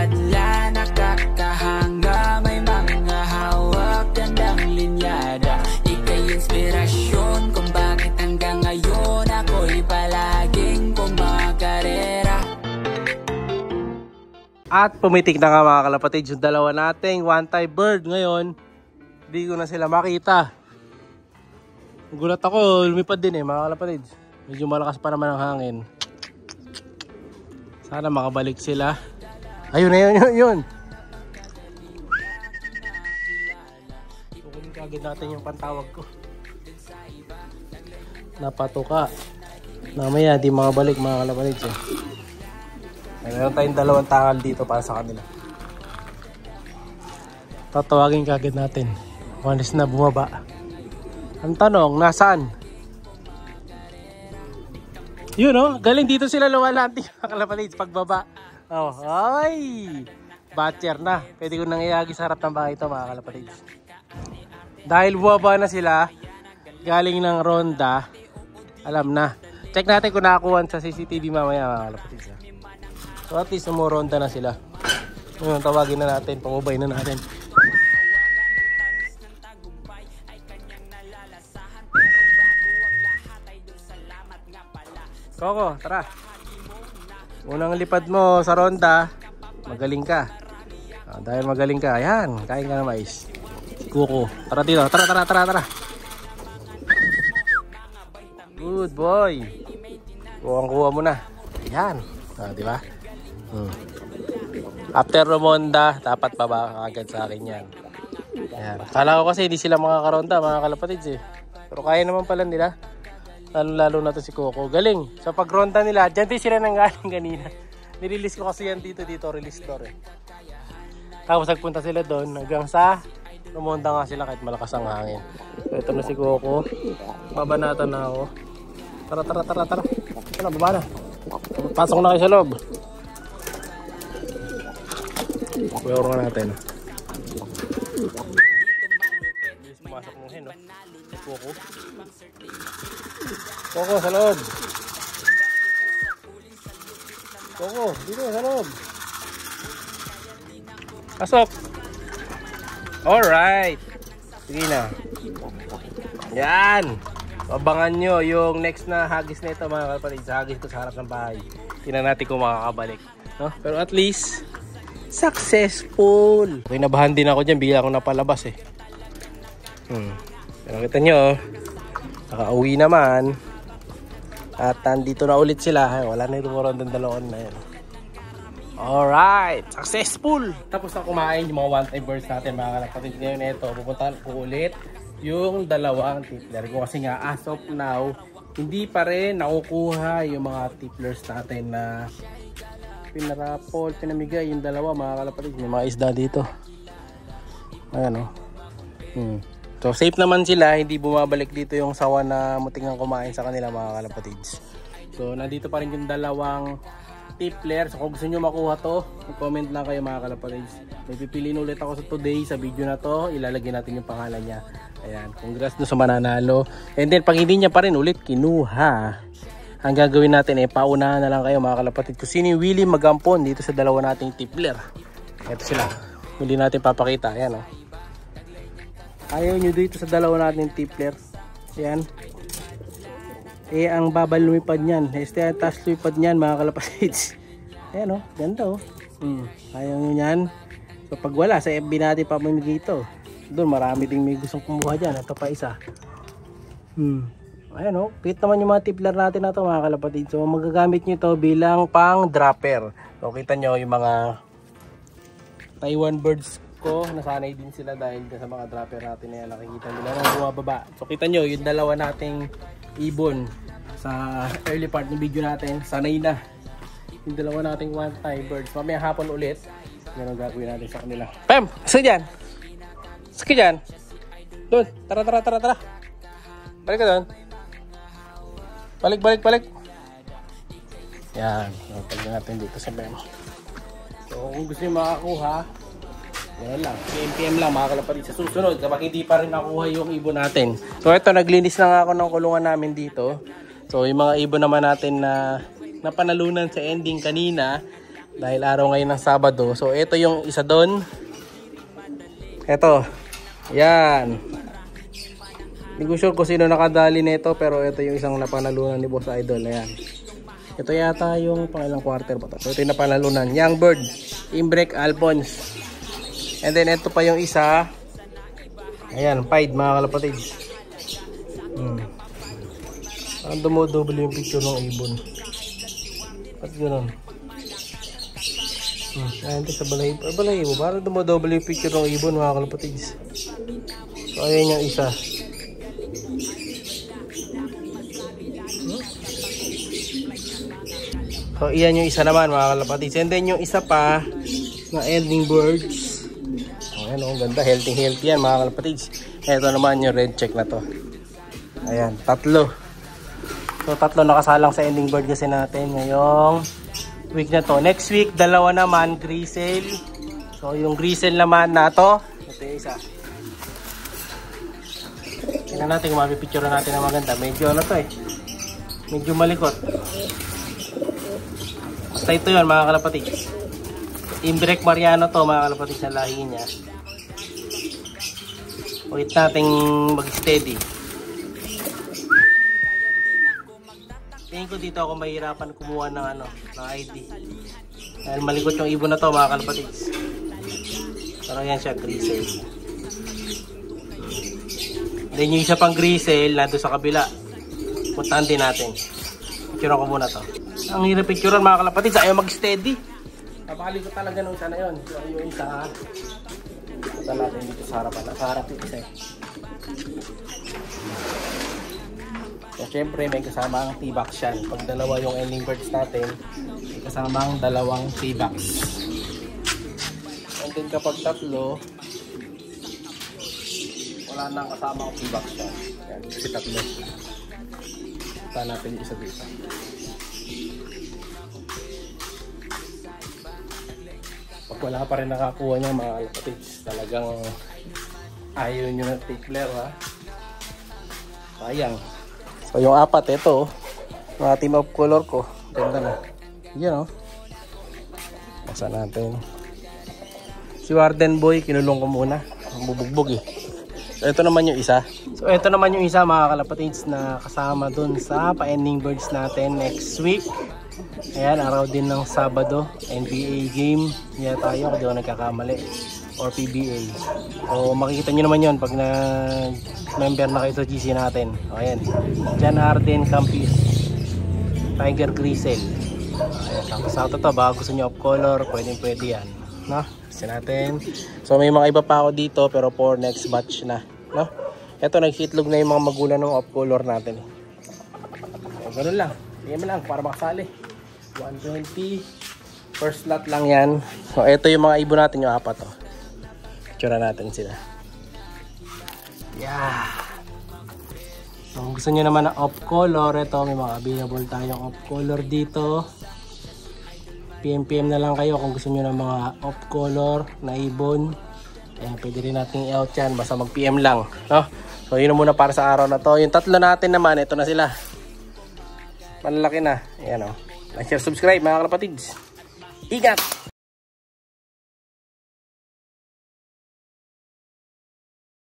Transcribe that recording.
madla, nakakahanga, may mga hawak, gandang linyada. Ika'y inspirasyon kung bakit hanggang ngayon ako'y palaging kumakarera. At pumitik na nga mga kalapatids yung dalawa nating one-tie bird. Ngayon, hindi ko na sila makita. Gulat ako, lumipad din mga kalapatids. Medyo malakas pa naman ang hangin. Sana makabalik sila. Ayun na yun. Kukunin kagad natin yung pantawag ko. Napatuka. Mamaya di makabalik mga kalapatids Meron tayong dalawang takal dito para sa kanila. Tatawagin kagad natin. Once na bumaba. Ang tanong, nasaan? Yun galing dito sila lumalandi mga kalapatids pagbaba. Ay! Batcher na. Pwede ko nang iagi sa harap ng bahay ito mga kalapatids. Dahil bumaba na sila, galing ng ronda, alam na. Check natin kung nakakuha sa CCTV mamaya mga kalapatids. So at least umuronda na sila. Ngayon, tawagin na natin, pangubay na natin. Coco, tara. Unang lipad mo sa ronda, magaling ka. Dahil magaling ka, ayan, kain ka na mais. Coco, tara dito, tara. Good boy. Kuha mo na. Ayan, di ba? After rumonda, dapat baba agad sa akin yan. Ayan. Kala ko kasi hindi sila makakaronda mga kalapatids Pero kaya naman pala nila. Lalo na to si Coco. Galing. Sa pagronda nila, dyan din sila nanggaling kanina. Nirelease ko kasi yan dito, release door Tapos nagpunta sila doon hanggang sa rumonda nga sila kahit malakas ang hangin. Ito na si Coco. Babanatan na ako. Tara. Ano, baba na. Pasok na kayo sa loob. Puyoro nga natin. Pumasok mo hen, Coco. Coco, sa loob. Coco, dito sa loob. Pasok. Alright. Sige na. Yan. Abangan nyo yung next na hagis na ito mga kalapatids. Hagis ko sa harap ng bahay. Tingnan natin kung makakabalik. Pero at least, successful. Kinabahan din ako dyan. Bigla ako napalabas Pero kita nyo, nakauwi naman. At nandito na ulit sila. Wala na ito moron ng dalawang na yun. Alright, successful. Tapos na kumain yung mga one-time birds natin mga kalapatids. Ngayon ito, pupuntahan ko ulit yung dalawang tippler ko. Kasi nga as of now, hindi pa rin nakukuha yung mga tipplers natin na pinarapol, pinamigay yung dalawa mga kalapatids. May mga isda dito. Ayan So safe naman sila, hindi bumabalik dito yung sawa na mutingang kumain sa kanila mga kalapatids. So nandito pa rin yung dalawang tippler. So kung gusto nyo makuha to, comment lang kayo mga kalapatids. May pipiliin ulit ako sa today sa video na to. Ilalagay natin yung pangalan niya. Ayan, congrats sa mananalo. And then pag hindi niya pa rin ulit kinuha, ang gagawin natin paunahan na lang kayo mga kalapatids. Kung sino yung Willie Magampon dito sa dalawa nating tippler. Ito sila. Hindi natin papakita. Ayan Ayaw nyo dito sa dalawa natin tippler. Ayan. Ang babal lumipad niyan. Taas lumipad niyan mga kalapatids. Ayan ganda Ayaw nyo niyan. So pag wala, sa FB natin papamigay ito. Doon marami ding may gustong kumuha dyan. Ito pa isa. Ayan cute naman yung mga tippler natin na ito mga kalapatids. So magagamit nyo ito bilang pang dropper. So kita nyo yung mga Taiwan birds ko, nasanay din sila dahil sa mga dropper natin na nakikita nila nang bumababa. So kita nyo yung dalawa nating ibon sa early part ng video natin, sanay na yung dalawa nating one-tie birds. Mamaya hapon ulit yan ang gagawin natin sa kanila. Pem! Saka dyan! Saka dyan! Doon! Tara! Balik ka doon! Balik! Yan, pagdating natin dito sa Pem. So kung gusto nyo makakuha, yan lang, PM lang mga kalapatids. Sa susunod, kapag hindi pa rin nakuha yung ibon natin. So ito, naglinis na nga ako ng kulungan namin dito. So yung mga ibon naman natin na napanalunan sa ending kanina, Dahil araw ngayon ng Sabado. So ito yung isa doon. Ito. Yan. Hindi ko sure kung sino nakadali nito, pero ito yung isang napanalunan ni Boss Idol. Ayan. Ito yata yung pangilang quarter ba ito? Ito yung napanalunan. Young Bird, Imbrek, Alphonse. And then ito pa yung isa. Ayan, Pied mga kalapatids. Parang dumodoble yung picture ng ibon. At gano'n. Ayan, ito sa balahibo. Parang dumodoble yung picture ng ibon mga kalapatids. So ayan yung isa. So iyan yung isa naman mga kalapatids. And then yung isa pa na ending birds. Ayan o, ganda. Healthy yan mga kalapatids. Ito naman yung red check na to. Ayan, tatlo. So tatlo nakasalang sa ending bird kasi natin ngayong week na to. Next week, dalawa naman grisel. So yung grisel naman na to, ito yung isa. Tingnan natin kung mapipicture natin na maganda. Medyo ano to eh. Medyo malikot. Basta ito yun mga kalapatids. Imbrek Mariano to mga kalapatids na lahi niya. Wait natin mag-steady. Tingin ko dito ako mahirapan kumuha ng ano, ng ID. Dahil malikot yung ibon na to mga kalapatids. Pero yan siya, grisel. Then yung isa pang grisel na doon sa kabila. Puntahan din natin. Picture ko muna to. Ang hirap picturean mga kalapatids, ayaw mag-steady. Napakalikot talaga nung isa na yun. Yung isa, punta natin dito sa harapan. Sa harap yung isa. So syempre may kasamang T-box yan. Pag dalawa yung ending birds natin, may kasamang dalawang T-box. And then kapag tatlo, wala nang kasamang T-box yan. Yan, kasi tatlo. Punta natin yung isa dito. Pag wala pa rin nakakuha niya mga kalapatids, talagang ayaw nyo ng tickler ha. Sayang. So yung apat, ito mga team of color ko. Ganda na. Yan o. Pasa natin. Si Warden Boy, kinulong ko muna. Ang bubugbog eh. So ito naman yung isa. So ito naman yung isa mga kalapatids na kasama dun sa pa-ending birds natin next week. Ayan, araw din ng Sabado. NBA game. Yan tayo kung di ako nagkakamali. Or PBA. So makikita nyo naman yun pag nag-member na kayo sa GC natin. O ayan. Jan Arden Campus Tiger Grisel. Ayan, sakto to. Baka gusto nyo off color, pwede yan. No? Kasi natin. So may mga iba pa ako dito pero for next batch na. No? Ito naghitlog na yung mga magulang ng off color natin. So ganun lang. Tingnan mo lang para makasali. 120. First lot lang yan. So ito yung mga ibon natin, yung apat to. Picture natin sila. Yeah. So kung gusto nyo naman ng off color, ito may mga available tayong off color dito. PM na lang kayo kung gusto nyo ng mga off color na ibon. Kaya pwede rin natin i-out yan, basta mag PM lang, no? So yun muna para sa araw na to. Yung tatlo natin naman, ito na sila. Malalaki na. Ayan o. Like, share, subscribe mga kalapatids. Ingat!